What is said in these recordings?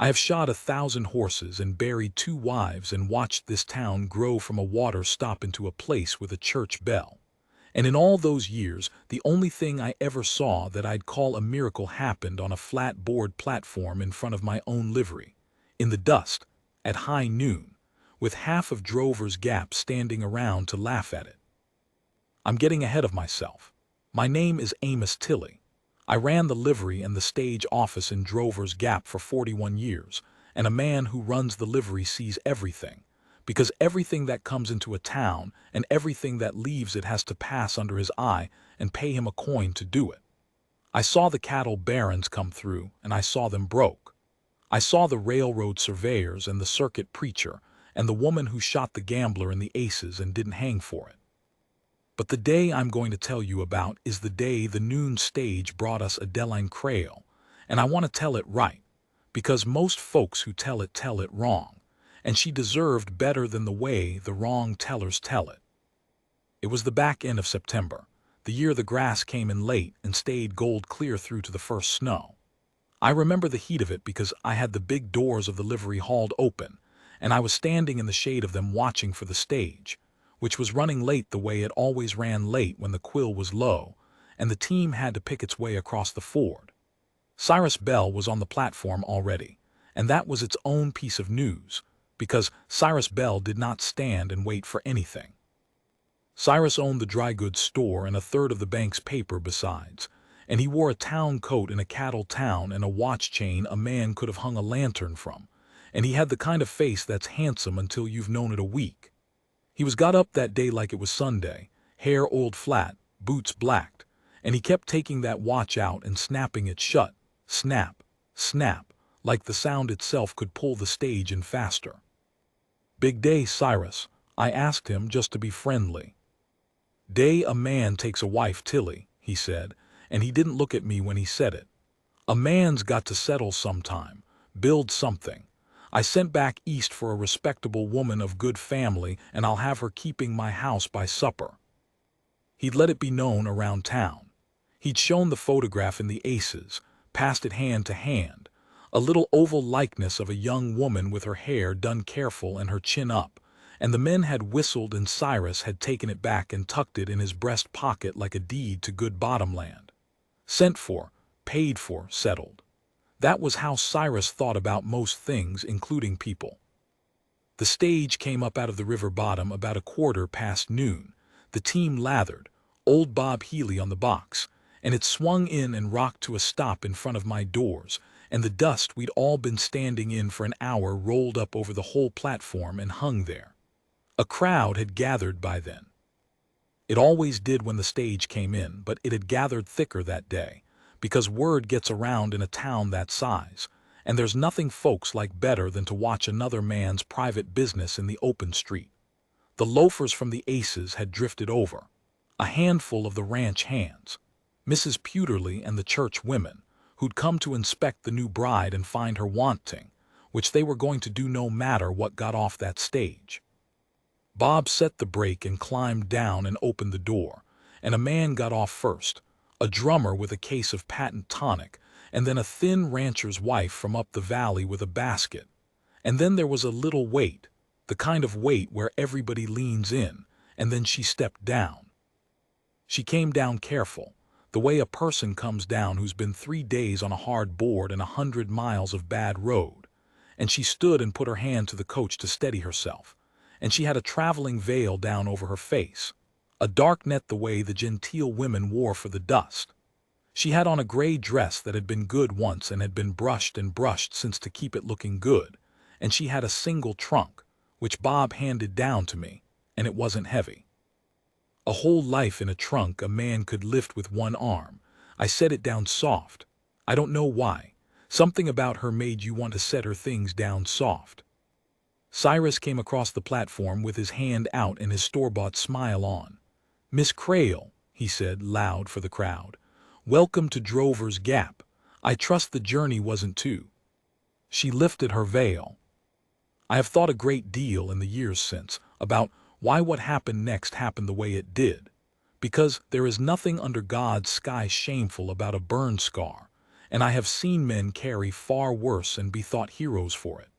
I have shod 1,000 horses and buried 2 wives and watched this town grow from a water stop into a place with a church bell. And in all those years, the only thing I ever saw that I'd call a miracle happened on a flat board platform in front of my own livery, in the dust, at high noon, with half of Drover's Gap standing around to laugh at it. I'm getting ahead of myself. My name is Amos Tilley. I ran the livery and the stage office in Drover's Gap for 41 years, and a man who runs the livery sees everything, because everything that comes into a town and everything that leaves it has to pass under his eye and pay him a coin to do it. I saw the cattle barons come through, and I saw them broke. I saw the railroad surveyors and the circuit preacher and the woman who shot the gambler in the aces and didn't hang for it. But the day I'm going to tell you about is the day the noon stage brought us Adeline Crail, and I want to tell it right, because most folks who tell it wrong, and she deserved better than the way the wrong tellers tell it. It was the back end of September, the year the grass came in late and stayed gold clear through to the first snow. I remember the heat of it because I had the big doors of the livery hauled open, and I was standing in the shade of them watching for the stage, which was running late the way it always ran late when the quill was low, and the team had to pick its way across the ford. Cyrus Bell was on the platform already, and that was its own piece of news, because Cyrus Bell did not stand and wait for anything. Cyrus owned the dry goods store and a third of the bank's paper besides, and he wore a town coat in a cattle town and a watch chain a man could have hung a lantern from, and he had the kind of face that's handsome until you've known it a week. He was got up that day like it was Sunday, hair oiled flat, boots blacked, and he kept taking that watch out and snapping it shut, snap, snap, like the sound itself could pull the stage in faster. "Big day, Cyrus," I asked him just to be friendly. "Day a man takes a wife, Tilly," he said, and he didn't look at me when he said it. "A man's got to settle sometime, build something. I sent back east for a respectable woman of good family, and I'll have her keeping my house by supper." He'd let it be known around town. He'd shown the photograph in the aces, passed it hand to hand, a little oval likeness of a young woman with her hair done careful and her chin up, and the men had whistled and Cyrus had taken it back and tucked it in his breast pocket like a deed to good bottomland. Sent for, paid for, settled. That was how Cyrus thought about most things, including people. The stage came up out of the river bottom about 1/4 past noon, the team lathered, old Bob Healy on the box, and it swung in and rocked to a stop in front of my doors, and the dust we'd all been standing in for an hour rolled up over the whole platform and hung there. A crowd had gathered by then. It always did when the stage came in, but it had gathered thicker that day, because word gets around in a town that size, and there's nothing folks like better than to watch another man's private business in the open street. The loafers from the aces had drifted over, a handful of the ranch hands, Mrs. Pewterly and the church women, who'd come to inspect the new bride and find her wanting, which they were going to do no matter what got off that stage. Bob set the brake and climbed down and opened the door, and a man got off first, a drummer with a case of patent tonic, and then a thin rancher's wife from up the valley with a basket. And then there was a little wait, the kind of wait where everybody leans in, and then she stepped down. She came down careful, the way a person comes down who's been 3 days on a hard board and 100 miles of bad road, and she stood and put her hand to the coach to steady herself, and she had a traveling veil down over her face, a dark net the way the genteel women wore for the dust. She had on a gray dress that had been good once and had been brushed and brushed since to keep it looking good, and she had a single trunk, which Bob handed down to me, and it wasn't heavy. A whole life in a trunk a man could lift with one arm. I set it down soft. I don't know why. Something about her made you want to set her things down soft. Cyrus came across the platform with his hand out and his store-bought smile on. "Miss Crail," he said loud for the crowd, "welcome to Drover's Gap. I trust the journey wasn't too." She lifted her veil. I have thought a great deal in the years since about why what happened next happened the way it did, because there is nothing under God's sky shameful about a burn scar, and I have seen men carry far worse and be thought heroes for it.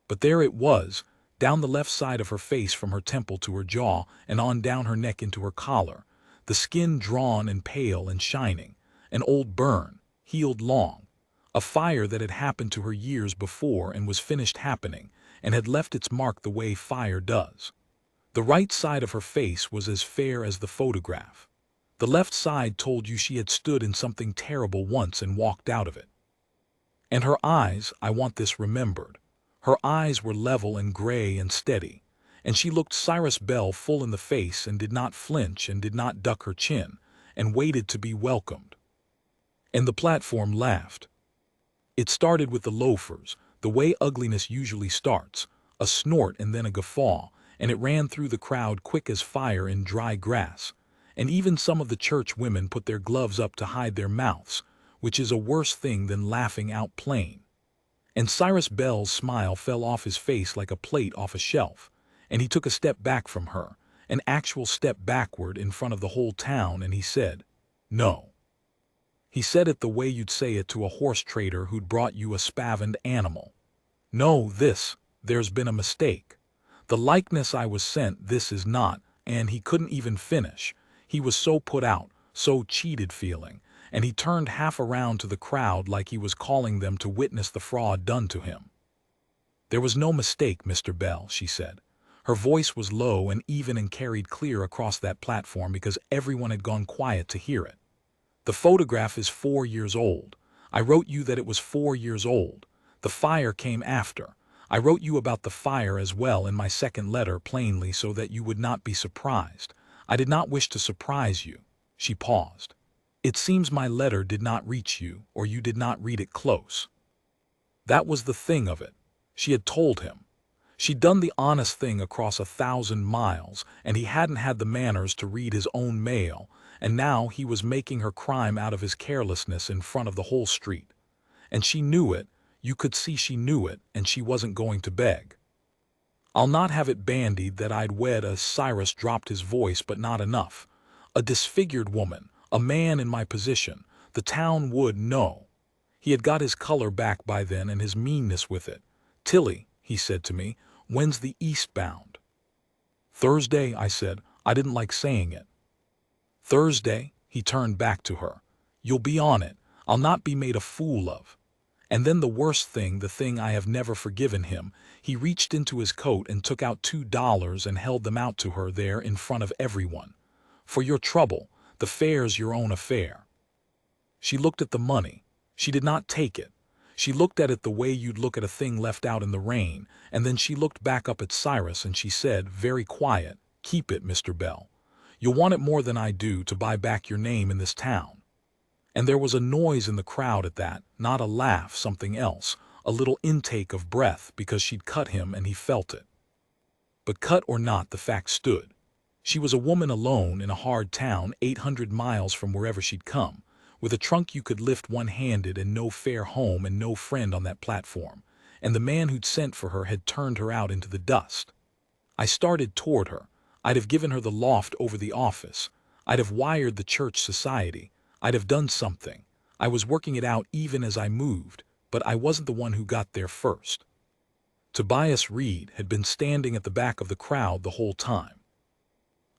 But there it was, down the left side of her face from her temple to her jaw and on down her neck into her collar, the skin drawn and pale and shining, an old burn, healed long, a fire that had happened to her years before and was finished happening, and had left its mark the way fire does. The right side of her face was as fair as the photograph. The left side told you she had stood in something terrible once and walked out of it. And her eyes, I want this remembered. Her eyes were level and gray and steady, and she looked Cyrus Bell full in the face and did not flinch and did not duck her chin, and waited to be welcomed. And the platform laughed. It started with the loafers, the way ugliness usually starts, a snort and then a guffaw, and it ran through the crowd quick as fire in dry grass, and even some of the church women put their gloves up to hide their mouths, which is a worse thing than laughing out plain. And Cyrus Bell's smile fell off his face like a plate off a shelf, and he took a step back from her, an actual step backward in front of the whole town, and he said, "No." He said it the way you'd say it to a horse trader who'd brought you a spavined animal. "No, there's been a mistake. The likeness I was sent, this is not," and he couldn't even finish. He was so put out, so cheated feeling, and he turned half around to the crowd like he was calling them to witness the fraud done to him. "There was no mistake, Mr. Bell," she said. Her voice was low and even and carried clear across that platform because everyone had gone quiet to hear it. "The photograph is 4 years old. I wrote you that it was 4 years old. The fire came after. I wrote you about the fire as well in my second letter plainly so that you would not be surprised. I did not wish to surprise you." She paused. "It seems my letter did not reach you, or you did not read it close." That was the thing of it. She had told him. She'd done the honest thing across 1,000 miles, and he hadn't had the manners to read his own mail, and now he was making her crime out of his carelessness in front of the whole street. And she knew it, you could see she knew it, and she wasn't going to beg. "I'll not have it bandied that I'd wed a—" Cyrus dropped his voice, but not enough. "A disfigured woman, a man in my position, the town would know." He had got his color back by then and his meanness with it. "Tilly," he said to me, "when's the eastbound?" "Thursday," I said. I didn't like saying it. "Thursday?" He turned back to her. "You'll be on it. I'll not be made a fool of." And then the worst thing, the thing I have never forgiven him, he reached into his coat and took out $2 and held them out to her there in front of everyone. "For your trouble, the fare's your own affair." She looked at the money. She did not take it. She looked at it the way you'd look at a thing left out in the rain, and then she looked back up at Cyrus and she said, very quiet, "Keep it, Mr. Bell. You'll want it more than I do to buy back your name in this town." And there was a noise in the crowd at that, not a laugh, something else, a little intake of breath because she'd cut him and he felt it. But cut or not, the fact stood. She was a woman alone in a hard town 800 miles from wherever she'd come, with a trunk you could lift one-handed and no fare home and no friend on that platform, and the man who'd sent for her had turned her out into the dust. I started toward her. I'd have given her the loft over the office. I'd have wired the church society. I'd have done something. I was working it out even as I moved, but I wasn't the one who got there first. Tobias Reed had been standing at the back of the crowd the whole time.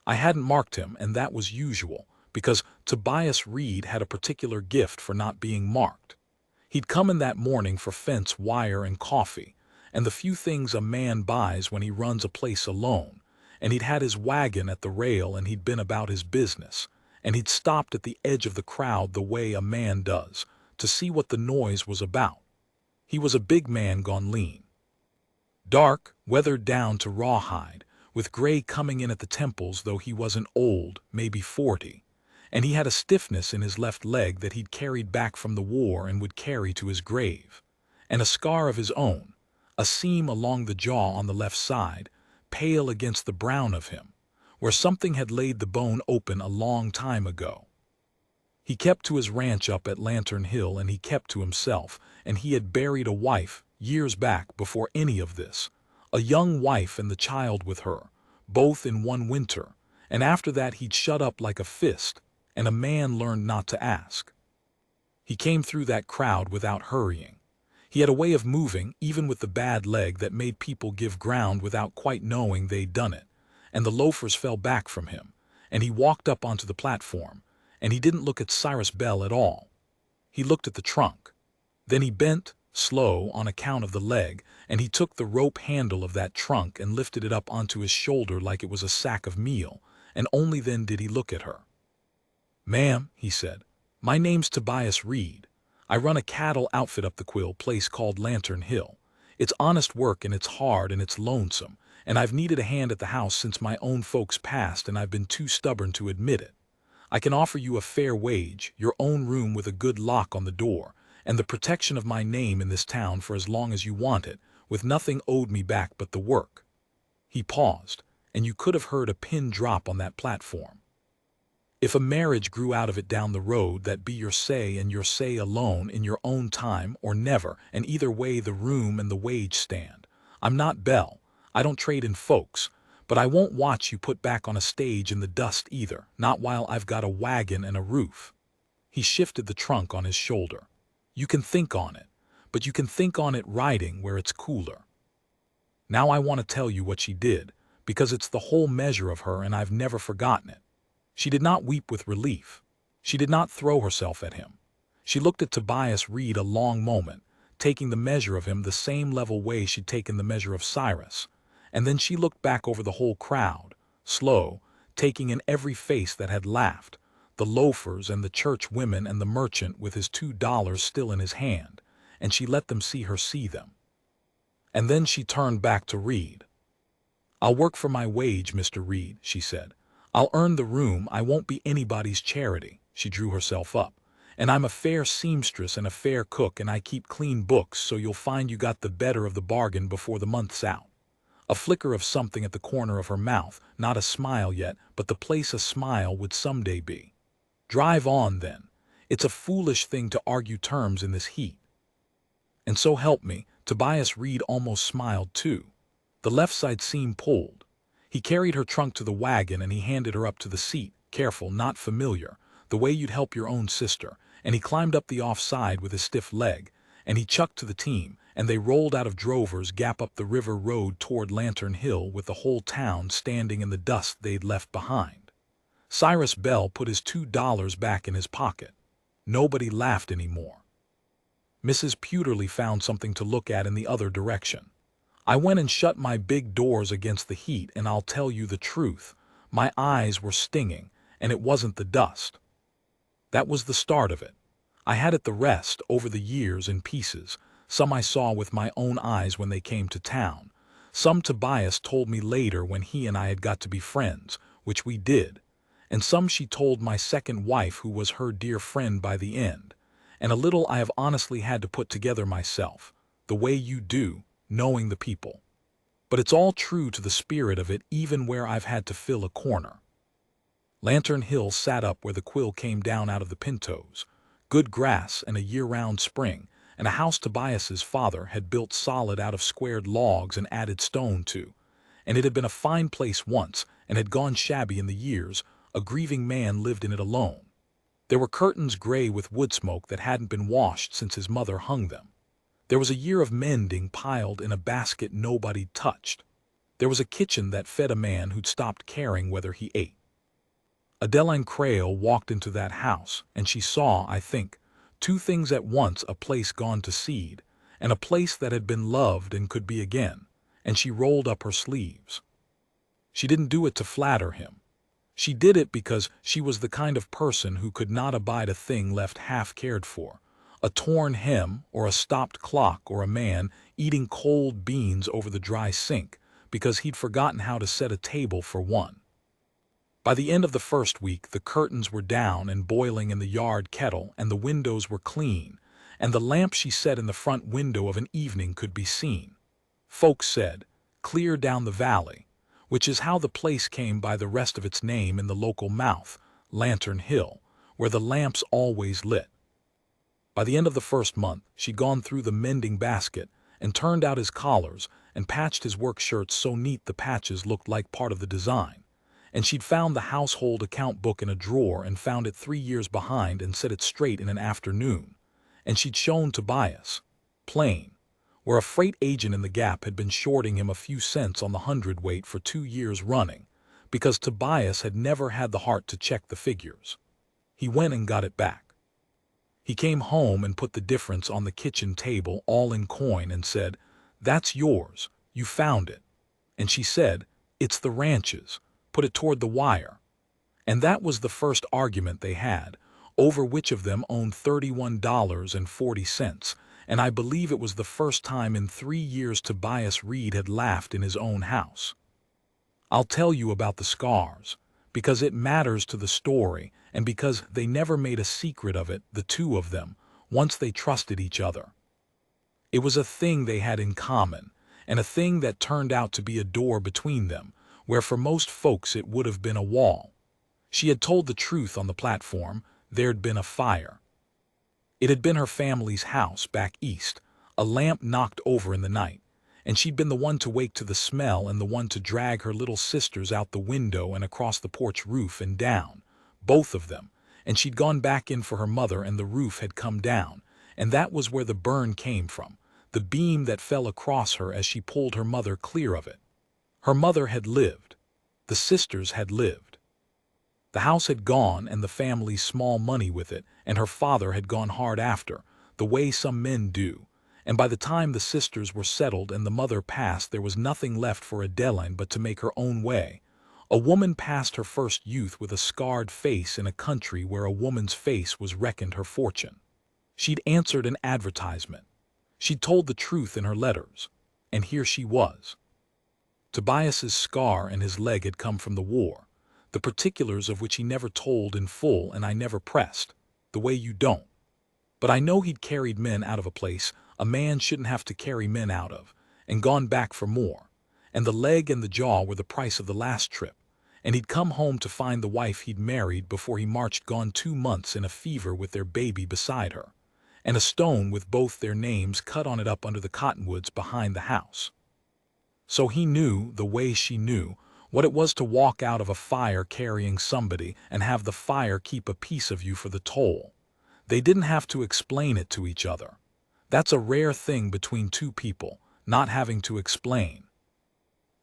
I hadn't marked him, and that was usual, because Tobias Reed had a particular gift for not being marked. He'd come in that morning for fence wire and coffee, and the few things a man buys when he runs a place alone, and he'd had his wagon at the rail and he'd been about his business, and he'd stopped at the edge of the crowd the way a man does, to see what the noise was about. He was a big man gone lean. Dark, weathered down to rawhide, with gray coming in at the temples, though he wasn't old, maybe 40, and he had a stiffness in his left leg that he'd carried back from the war and would carry to his grave, and a scar of his own, a seam along the jaw on the left side, pale against the brown of him, where something had laid the bone open a long time ago. He kept to his ranch up at Lantern Hill, and he kept to himself, and he had buried a wife years back before any of this, a young wife and the child with her, both in one winter, and after that he'd shut up like a fist, and a man learned not to ask. He came through that crowd without hurrying. He had a way of moving, even with the bad leg, that made people give ground without quite knowing they'd done it, and the loafers fell back from him, and he walked up onto the platform, and he didn't look at Cyrus Bell at all. He looked at the trunk. Then he bent, slow on account of the leg, and he took the rope handle of that trunk and lifted it up onto his shoulder like it was a sack of meal, and only then did he look at her. "Ma'am," he said, "my name's Tobias Reed. I run a cattle outfit up the Quill place called Lantern Hill. It's honest work and it's hard and it's lonesome, and I've needed a hand at the house since my own folks passed and I've been too stubborn to admit it. I can offer you a fair wage, your own room with a good lock on the door, and the protection of my name in this town for as long as you want it, with nothing owed me back but the work." He paused, and you could have heard a pin drop on that platform. "If a marriage grew out of it down the road, that be your say and your say alone in your own time or never, and either way the room and the wage stand. I'm not Bell, I don't trade in folks, but I won't watch you put back on a stage in the dust either, not while I've got a wagon and a roof." He shifted the trunk on his shoulder. "You can think on it, but you can think on it riding where it's cooler. Now I want to tell you what she did, because it's the whole measure of her and I've never forgotten it. She did not weep with relief. She did not throw herself at him. She looked at Tobias Reed a long moment, taking the measure of him the same level way she'd taken the measure of Cyrus, and then she looked back over the whole crowd, slow, taking in every face that had laughed, the loafers and the church women and the merchant with his $2 still in his hand, and she let them see her see them. And then she turned back to Reed. "I'll work for my wage, Mr. Reed," she said. "I'll earn the room, I won't be anybody's charity," she drew herself up, "and I'm a fair seamstress and a fair cook and I keep clean books, so you'll find you got the better of the bargain before the month's out." A flicker of something at the corner of her mouth, not a smile yet, but the place a smile would someday be. "Drive on, then. It's a foolish thing to argue terms in this heat." And so help me, Tobias Reed almost smiled too. The left side seam pulled. He carried her trunk to the wagon and he handed her up to the seat, careful, not familiar, the way you'd help your own sister, and he climbed up the off side with his stiff leg, and he chucked to the team, and they rolled out of Drover's Gap up the river road toward Lantern Hill with the whole town standing in the dust they'd left behind. Cyrus Bell put his $2 back in his pocket. Nobody laughed anymore. Mrs. Pewterly found something to look at in the other direction. "I went and shut my big doors against the heat, and I'll tell you the truth. My eyes were stinging, and it wasn't the dust. That was the start of it. I had it the rest over the years in pieces. Some I saw with my own eyes when they came to town. Some Tobias told me later when he and I had got to be friends, which we did. And some she told my second wife who was her dear friend by the end. And a little I have honestly had to put together myself, the way you do, knowing the people. But it's all true to the spirit of it even where I've had to fill a corner." Lantern Hill sat up where the Quill came down out of the pintos. Good grass and a year-round spring, and a house Tobias's father had built solid out of squared logs and added stone to. And it had been a fine place once and had gone shabby in the years. A grieving man lived in it alone. There were curtains gray with wood smoke that hadn't been washed since his mother hung them. There was a year of mending piled in a basket nobody touched. There was a kitchen that fed a man who'd stopped caring whether he ate. Adeline Crail walked into that house, and she saw, I think, two things at once: a place gone to seed, and a place that had been loved and could be again, and she rolled up her sleeves. She didn't do it to flatter him. She did it because she was the kind of person who could not abide a thing left half cared for, a torn hem or a stopped clock or a man eating cold beans over the dry sink because he'd forgotten how to set a table for one. By the end of the first week, the curtains were down and boiling in the yard kettle, and the windows were clean, and the lamp she set in the front window of an evening could be seen. Folks said, "Clear down the valley," which is how the place came by the rest of its name in the local mouth, Lantern Hill, where the lamps always lit. By the end of the first month, she'd gone through the mending basket and turned out his collars and patched his work shirts so neat the patches looked like part of the design. And she'd found the household account book in a drawer and found it 3 years behind and set it straight in an afternoon, and she'd shown Tobias, plain, where a freight agent in the Gap had been shorting him a few cents on the hundredweight for 2 years running, because Tobias had never had the heart to check the figures. He went and got it back. He came home and put the difference on the kitchen table all in coin and said, "That's yours, you found it." And she said, "It's the ranch's, put it toward the wire." And that was the first argument they had, over which of them owned $31.40, and I believe it was the first time in 3 years Tobias Reed had laughed in his own house. I'll tell you about the scars, because it matters to the story and because they never made a secret of it, the two of them, once they trusted each other. It was a thing they had in common, and a thing that turned out to be a door between them, where for most folks it would have been a wall. She had told the truth on the platform. There'd been a fire. It had been her family's house back east, a lamp knocked over in the night, and she'd been the one to wake to the smell and the one to drag her little sisters out the window and across the porch roof and down, both of them, and she'd gone back in for her mother and the roof had come down, and that was where the burn came from, the beam that fell across her as she pulled her mother clear of it. Her mother had lived. The sisters had lived. The house had gone and the family's small money with it, and her father had gone hard after, the way some men do, and by the time the sisters were settled and the mother passed there was nothing left for Adeline but to make her own way. A woman passed her first youth with a scarred face in a country where a woman's face was reckoned her fortune. She'd answered an advertisement. She'd told the truth in her letters, and here she was. Tobias's scar in his leg had come from the war, the particulars of which he never told in full and I never pressed, the way you don't. But I know he'd carried men out of a place a man shouldn't have to carry men out of, and gone back for more, and the leg and the jaw were the price of the last trip, and he'd come home to find the wife he'd married before he marched gone 2 months in a fever with their baby beside her, and a stone with both their names cut on it up under the cottonwoods behind the house. So he knew, the way she knew, what it was to walk out of a fire carrying somebody and have the fire keep a piece of you for the toll. They didn't have to explain it to each other. That's a rare thing between two people, not having to explain.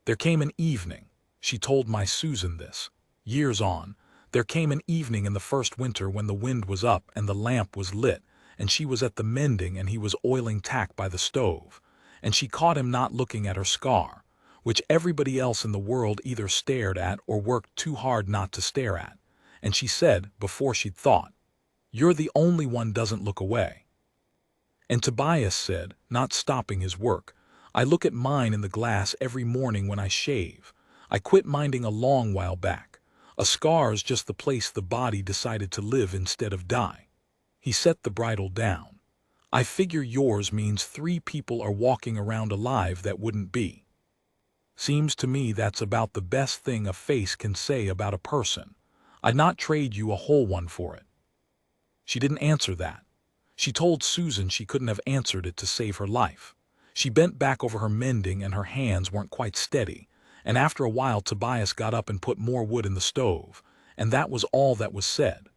There came an evening, she told my Susan this, years on, there came an evening in the first winter when the wind was up and the lamp was lit, and she was at the mending and he was oiling tack by the stove, and she caught him not looking at her scar, which everybody else in the world either stared at or worked too hard not to stare at, and she said, before she'd thought, "You're the only one doesn't look away." And Tobias said, not stopping his work, "I look at mine in the glass every morning when I shave. I quit minding a long while back. A scar's just the place the body decided to live instead of die." He set the bridle down. "I figure yours means 3 people are walking around alive that wouldn't be. Seems to me that's about the best thing a face can say about a person. I'd not trade you a whole one for it." She didn't answer that. She told Susan she couldn't have answered it to save her life. She bent back over her mending and her hands weren't quite steady, and after a while Tobias got up and put more wood in the stove, and that was all that was said.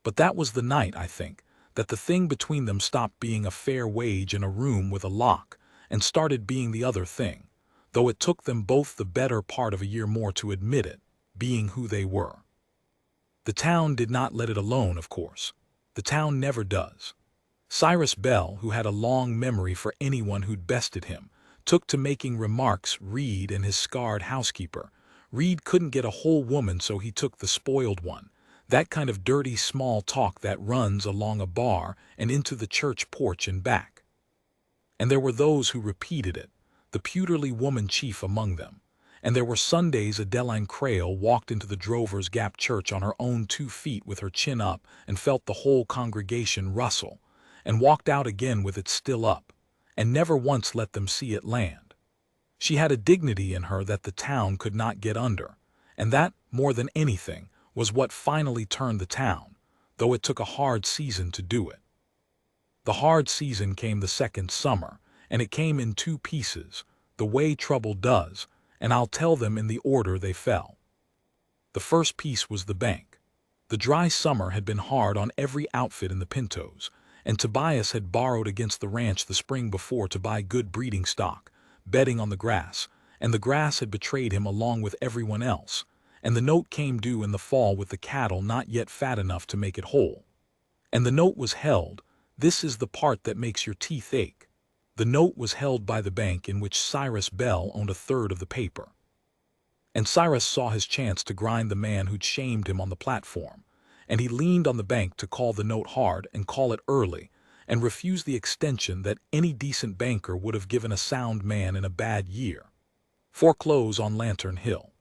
But that was the night, I think, that the thing between them stopped being a fair wage in a room with a lock and started being the other thing, though it took them both the better part of a year more to admit it, being who they were. The town did not let it alone, of course. The town never does. Cyrus Bell, who had a long memory for anyone who'd bested him, took to making remarks Reed and his scarred housekeeper. Reed couldn't get a whole woman, so he took the spoiled one, that kind of dirty small talk that runs along a bar and into the church porch and back. And there were those who repeated it, the Pewterly woman chief among them, and there were Sundays Adeline Crail walked into the Drovers Gap Church on her own 2 feet with her chin up and felt the whole congregation rustle, and walked out again with it still up, and never once let them see it land. She had a dignity in her that the town could not get under, and that, more than anything, was what finally turned the town, though it took a hard season to do it. The hard season came the second summer, and it came in 2 pieces, the way trouble does, and I'll tell them in the order they fell. The first piece was the bank. The dry summer had been hard on every outfit in the Pintos, and Tobias had borrowed against the ranch the spring before to buy good breeding stock, betting on the grass, and the grass had betrayed him along with everyone else, and the note came due in the fall with the cattle not yet fat enough to make it whole. And the note was held. This is the part that makes your teeth ache. The note was held by the bank in which Cyrus Bell owned a third of the paper. And Cyrus saw his chance to grind the man who'd shamed him on the platform, and he leaned on the bank to call the note hard and call it early, and refuse the extension that any decent banker would have given a sound man in a bad year. Foreclose on Lantern Hill.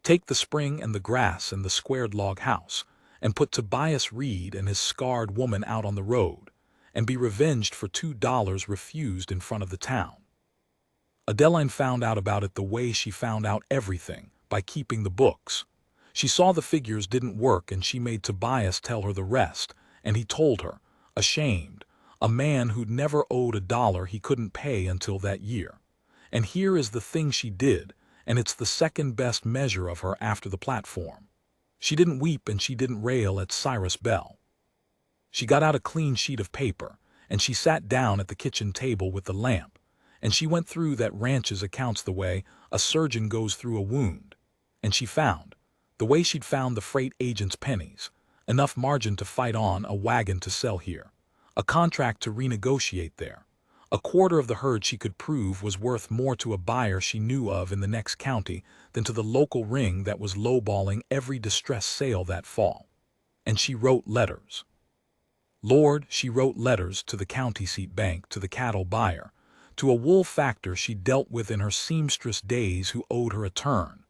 Take the spring and the grass and the squared log house, and put Tobias Reed and his scarred woman out on the road, and be revenged for $2 refused in front of the town. Adeline found out about it the way she found out everything, by keeping the books. She saw the figures didn't work and she made Tobias tell her the rest, and he told her, ashamed, a man who'd never owed $1 he couldn't pay until that year. And here is the thing she did, and it's the second best measure of her after the platform. She didn't weep and she didn't rail at Cyrus Bell. She got out a clean sheet of paper, and she sat down at the kitchen table with the lamp, and she went through that ranch's accounts the way a surgeon goes through a wound. And she found, the way she'd found the freight agent's pennies, enough margin to fight on a wagon to sell here, a contract to renegotiate there. A quarter of the herd she could prove was worth more to a buyer she knew of in the next county than to the local ring that was lowballing every distressed sale that fall. And she wrote letters. Lord, she wrote letters to the county seat bank, to the cattle buyer, to a wool factor she dealt with in her seamstress days who owed her a turn.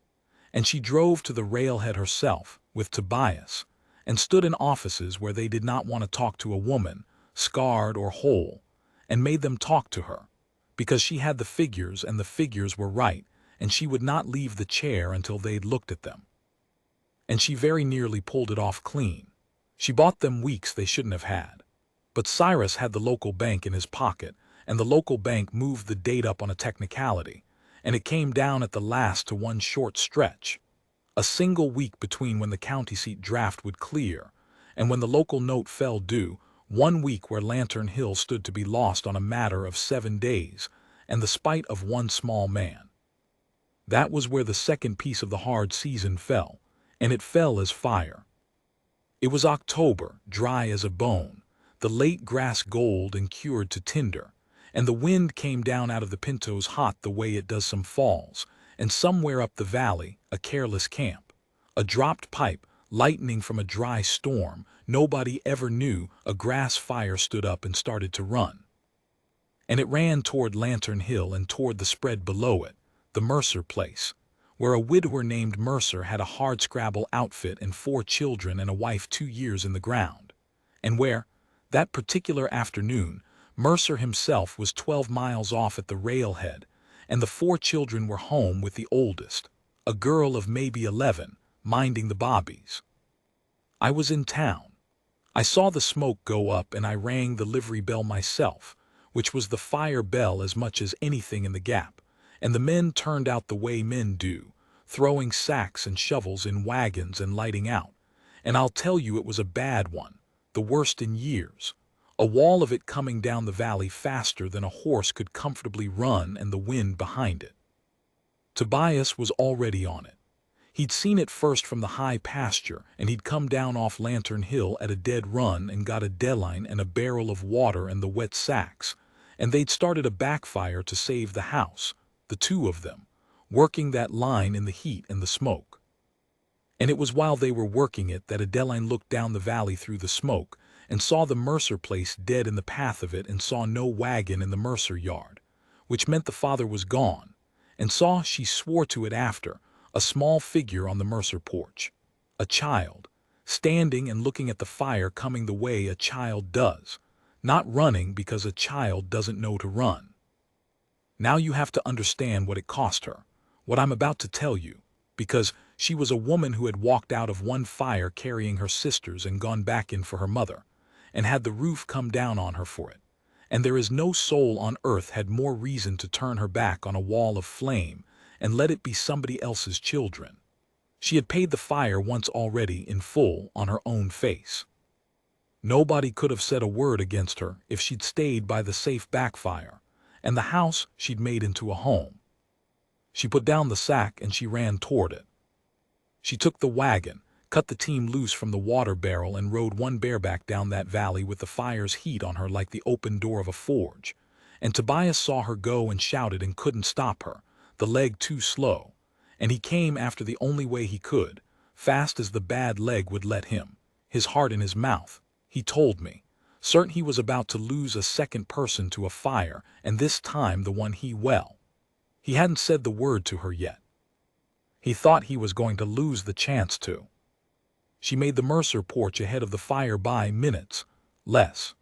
And she drove to the railhead herself, with Tobias, and stood in offices where they did not want to talk to a woman, scarred or whole, and made them talk to her, because she had the figures and the figures were right, and she would not leave the chair until they'd looked at them. And she very nearly pulled it off clean. She bought them weeks they shouldn't have had. But Cyrus had the local bank in his pocket, and the local bank moved the date up on a technicality, and it came down at the last to one short stretch. A single week between when the county seat draft would clear, and when the local note fell due, 1 week where Lantern Hill stood to be lost on a matter of 7 days, and the spite of one small man. That was where the second piece of the hard season fell, and it fell as fire. It was October, dry as a bone, the late grass gold and cured to tinder, and the wind came down out of the pintos hot the way it does some falls, and somewhere up the valley, a careless camp, a dropped pipe, lightning from a dry storm, nobody ever knew, a grass fire stood up and started to run. And it ran toward Lantern Hill and toward the spread below it, the Mercer place, where a widower named Mercer had a hardscrabble outfit and 4 children and a wife 2 years in the ground, and where, that particular afternoon, Mercer himself was 12 miles off at the railhead, and the 4 children were home with the oldest, a girl of maybe 11, minding the bobbies. I was in town. I saw the smoke go up and I rang the livery bell myself, which was the fire bell as much as anything in the gap, and the men turned out the way men do, throwing sacks and shovels in wagons and lighting out, and I'll tell you it was a bad one, the worst in years. A wall of it coming down the valley faster than a horse could comfortably run and the wind behind it. Tobias was already on it. He'd seen it first from the high pasture, and he'd come down off Lantern Hill at a dead run and got a deadline and a barrel of water and the wet sacks, and they'd started a backfire to save the house, the 2 of them, working that line in the heat and the smoke. And it was while they were working it that Adeline looked down the valley through the smoke and saw the Mercer place dead in the path of it and saw no wagon in the Mercer yard, which meant the father was gone, and saw, she swore to it after, a small figure on the Mercer porch, a child, standing and looking at the fire coming the way a child does, not running because a child doesn't know to run. Now you have to understand what it cost her, what I'm about to tell you, because she was a woman who had walked out of one fire carrying her sisters and gone back in for her mother, and had the roof come down on her for it, and there is no soul on earth had more reason to turn her back on a wall of flame and let it be somebody else's children. She had paid the fire once already in full on her own face. Nobody could have said a word against her if she'd stayed by the safe backfire, and the house she'd made into a home. She put down the sack and she ran toward it. She took the wagon, cut the team loose from the water barrel, and rode one bareback down that valley with the fire's heat on her like the open door of a forge. And Tobias saw her go and shouted and couldn't stop her, the leg too slow, and he came after the only way he could, fast as the bad leg would let him, his heart in his mouth. He told me, certain he was about to lose a second person to a fire, and this time the one he hadn't said the word to her yet. He thought he was going to lose the chance to. She made the Mercer porch ahead of the fire by minutes, less.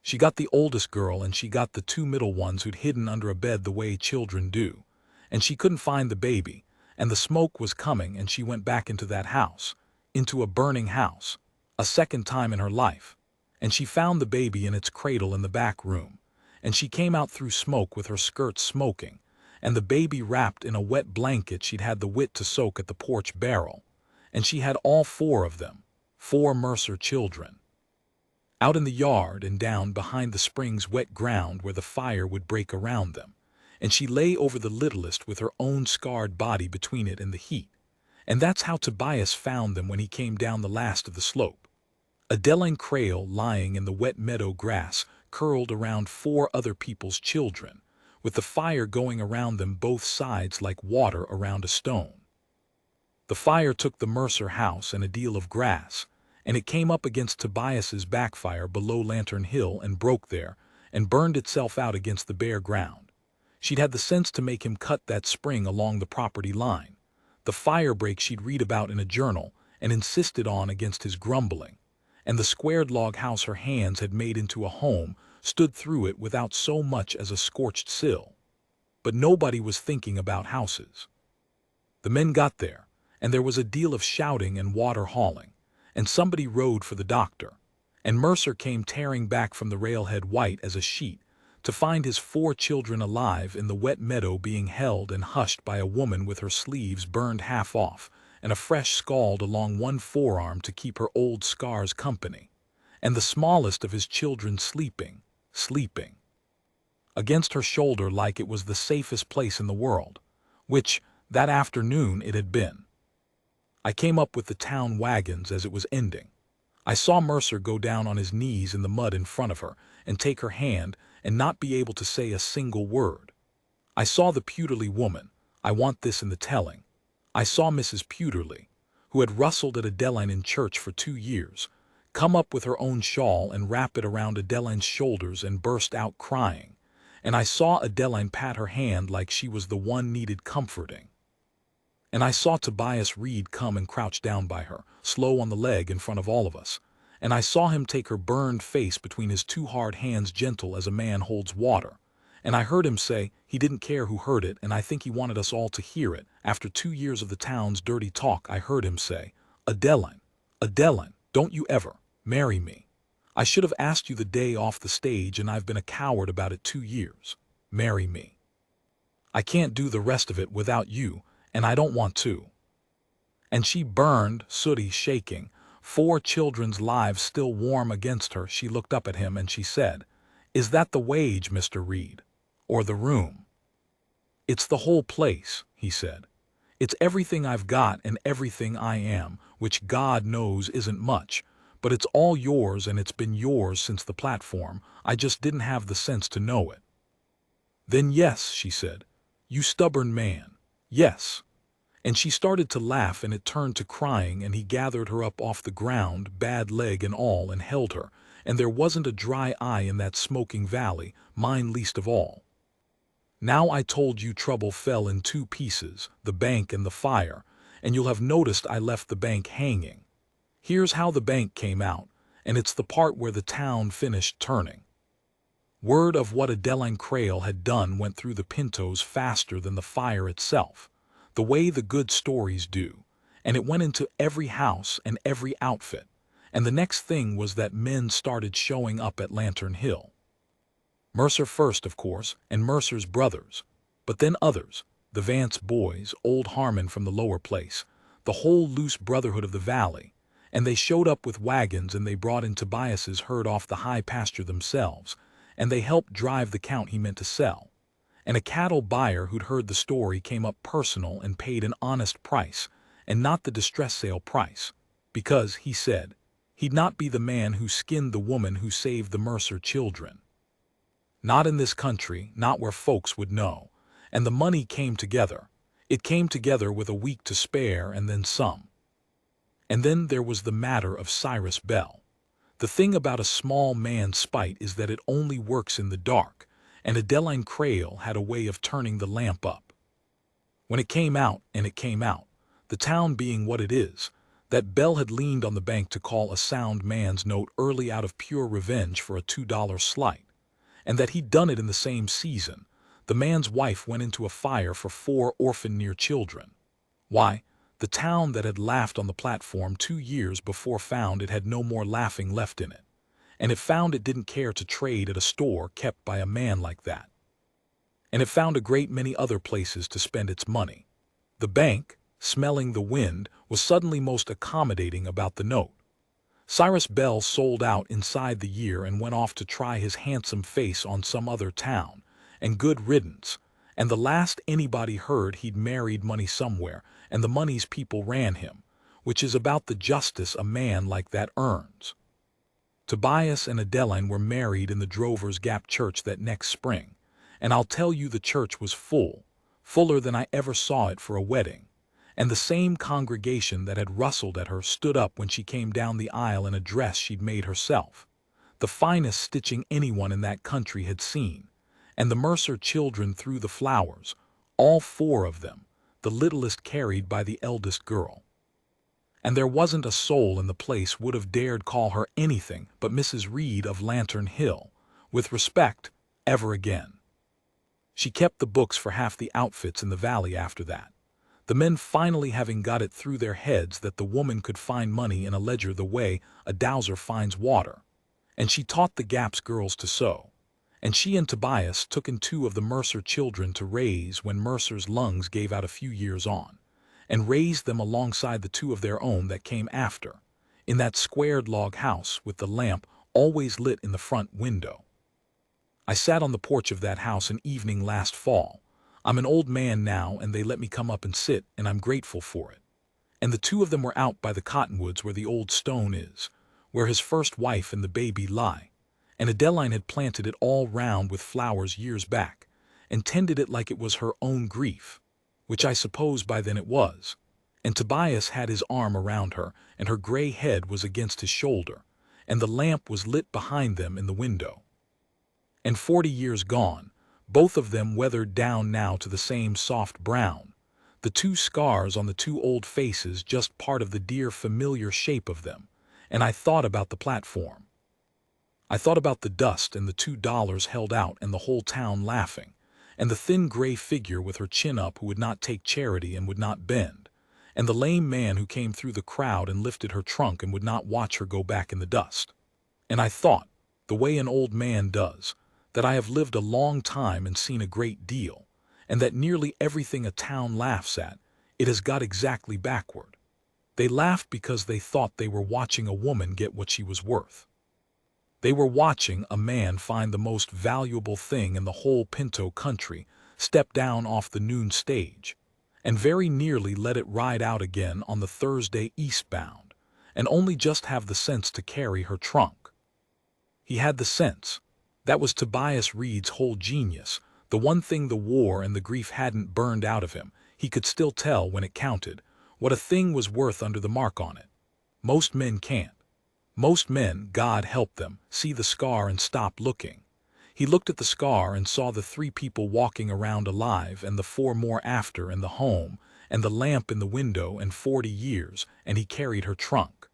She got the oldest girl and she got the two middle ones who'd hidden under a bed the way children do, and she couldn't find the baby, and the smoke was coming, and she went back into that house, into a burning house, a second time in her life, and she found the baby in its cradle in the back room, and she came out through smoke with her skirts smoking, and the baby wrapped in a wet blanket she'd had the wit to soak at the porch barrel, and she had all four of them, 4 Mercer children. Out in the yard and down behind the spring's wet ground where the fire would break around them, and she lay over the littlest with her own scarred body between it and the heat, and that's how Tobias found them when he came down the last of the slope. Adeline Crale lying in the wet meadow grass curled around 4 other people's children, with the fire going around them both sides like water around a stone. The fire took the Mercer house and a deal of grass, and it came up against Tobias's backfire below Lantern Hill and broke there, and burned itself out against the bare ground. She'd had the sense to make him cut that spring along the property line, the fire break she'd read about in a journal and insisted on against his grumbling, and the squared log house her hands had made into a home stood through it without so much as a scorched sill. But nobody was thinking about houses. The men got there, and there was a deal of shouting and water hauling, and somebody rode for the doctor, and Mercer came tearing back from the railhead white as a sheet to find his 4 children alive in the wet meadow being held and hushed by a woman with her sleeves burned half off and a fresh scald along one forearm to keep her old scars company, and the smallest of his children sleeping against her shoulder like it was the safest place in the world, which, that afternoon, it had been. I came up with the town wagons as it was ending. I saw Mercer go down on his knees in the mud in front of her and take her hand and not be able to say a single word. I saw the Pewterly woman, I want this in the telling. I saw Mrs. Pewterly, who had rustled at Adeline in church for 2 years, come up with her own shawl and wrap it around Adeline's shoulders and burst out crying, and I saw Adeline pat her hand like she was the one needed comforting. And I saw Tobias Reed come and crouch down by her, slow on the leg in front of all of us, and I saw him take her burned face between his 2 hard hands gentle as a man holds water, and I heard him say he didn't care who heard it, and I think he wanted us all to hear it. After 2 years of the town's dirty talk, I heard him say, Adeline, don't you ever marry me. I should have asked you the day off the stage, and I've been a coward about it 2 years. Marry me. I can't do the rest of it without you, and I don't want to. And she burned, sooty, shaking, 4 children's lives still warm against her. She looked up at him and she said, Is that the wage, Mr. Reed? Or the room? It's the whole place, he said. It's everything I've got and everything I am, which God knows isn't much, but it's all yours, and it's been yours since the platform. I just didn't have the sense to know it. Then yes, she said, you stubborn man, yes. And she started to laugh, and it turned to crying, and he gathered her up off the ground, bad leg and all, and held her, and there wasn't a dry eye in that smoking valley, mine least of all. Now I told you trouble fell in 2 pieces, the bank and the fire, and you'll have noticed I left the bank hanging. Here's how the bank came out, and it's the part where the town finished turning. Word of what Adeline Crale had done went through the Pintos faster than the fire itself, the way the good stories do, and it went into every house and every outfit, and the next thing was that men started showing up at Lantern Hill. Mercer first, of course, and Mercer's brothers, but then others, the Vance boys, old Harmon from the lower place, the whole loose brotherhood of the valley, And they showed up with wagons and they brought in Tobias's herd off the high pasture themselves, and they helped drive the count he meant to sell. And a cattle buyer who'd heard the story came up personal and paid an honest price, and not the distress sale price, because, he said, he'd not be the man who skinned the woman who saved the Mercer children. Not in this country, not where folks would know. And the money came together. It came together with a week to spare and then some. And then there was the matter of Cyrus Bell. The thing about a small man's spite is that it only works in the dark, and Adeline Crail had a way of turning the lamp up. When it came out, and it came out, the town being what it is, that Bell had leaned on the bank to call a sound man's note early out of pure revenge for a $2 slight, and that he'd done it in the same season, the man's wife went into a fire for 4 orphan near children. Why, the town that had laughed on the platform 2 years before found it had no more laughing left in it, and it found it didn't care to trade at a store kept by a man like that. And it found a great many other places to spend its money. The bank, smelling the wind, was suddenly most accommodating about the note. Cyrus Bell sold out inside the year and went off to try his handsome face on some other town, and good riddance, and the last anybody heard he'd married money somewhere, and the money's people ran him, which is about the justice a man like that earns. Tobias and Adeline were married in the Drovers Gap Church that next spring, and I'll tell you the church was full, fuller than I ever saw it for a wedding, and the same congregation that had rustled at her stood up when she came down the aisle in a dress she'd made herself, the finest stitching anyone in that country had seen, and the Mercer children threw the flowers, all 4 of them, the littlest carried by the eldest girl. And there wasn't a soul in the place would have dared call her anything but Mrs. Reed of Lantern Hill, with respect, ever again. She kept the books for half the outfits in the valley after that, the men finally having got it through their heads that the woman could find money in a ledger the way a dowser finds water, and she taught the Gap's girls to sew. And she and Tobias took in 2 of the Mercer children to raise when Mercer's lungs gave out a few years on, and raised them alongside the 2 of their own that came after, in that squared log house with the lamp always lit in the front window. I sat on the porch of that house an evening last fall. I'm an old man now, and they let me come up and sit, and I'm grateful for it. And the 2 of them were out by the cottonwoods where the old stone is, where his first wife and the baby lie. And Adeline had planted it all round with flowers years back, and tended it like it was her own grief, which I suppose by then it was. And Tobias had his arm around her, and her gray head was against his shoulder, and the lamp was lit behind them in the window. And 40 years gone, both of them weathered down now to the same soft brown, the 2 scars on the 2 old faces just part of the dear familiar shape of them, and I thought about the platform. I thought about the dust and the $2 held out and the whole town laughing, and the thin gray figure with her chin up who would not take charity and would not bend, and the lame man who came through the crowd and lifted her trunk and would not watch her go back in the dust. And I thought, the way an old man does, that I have lived a long time and seen a great deal, and that nearly everything a town laughs at, it has got exactly backward. They laughed because they thought they were watching a woman get what she was worth. They were watching a man find the most valuable thing in the whole Pinto country, step down off the noon stage, and very nearly let it ride out again on the Thursday eastbound, and only just have the sense to carry her trunk. He had the sense. That was Tobias Reed's whole genius, the one thing the war and the grief hadn't burned out of him. He could still tell, when it counted, what a thing was worth under the mark on it. Most men can't. Most men, God help them, see the scar and stop looking. He looked at the scar and saw the 3 people walking around alive and the 4 more after, and the home, and the lamp in the window, and 40 years, and he carried her trunk.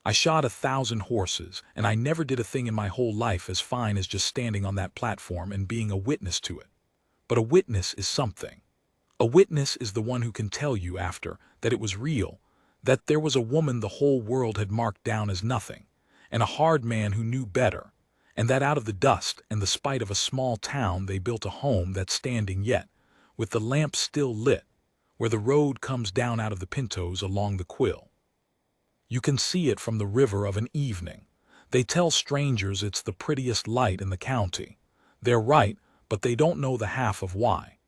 I shot 1,000 horses, and I never did a thing in my whole life as fine as just standing on that platform and being a witness to it. But a witness is something. A witness is the one who can tell you after that it was real, that there was a woman the whole world had marked down as nothing, and a hard man who knew better, and that out of the dust and the spite of a small town they built a home that's standing yet, with the lamp still lit, where the road comes down out of the Pintos along the Quill. You can see it from the river of an evening. They tell strangers it's the prettiest light in the county. They're right, but they don't know the half of why.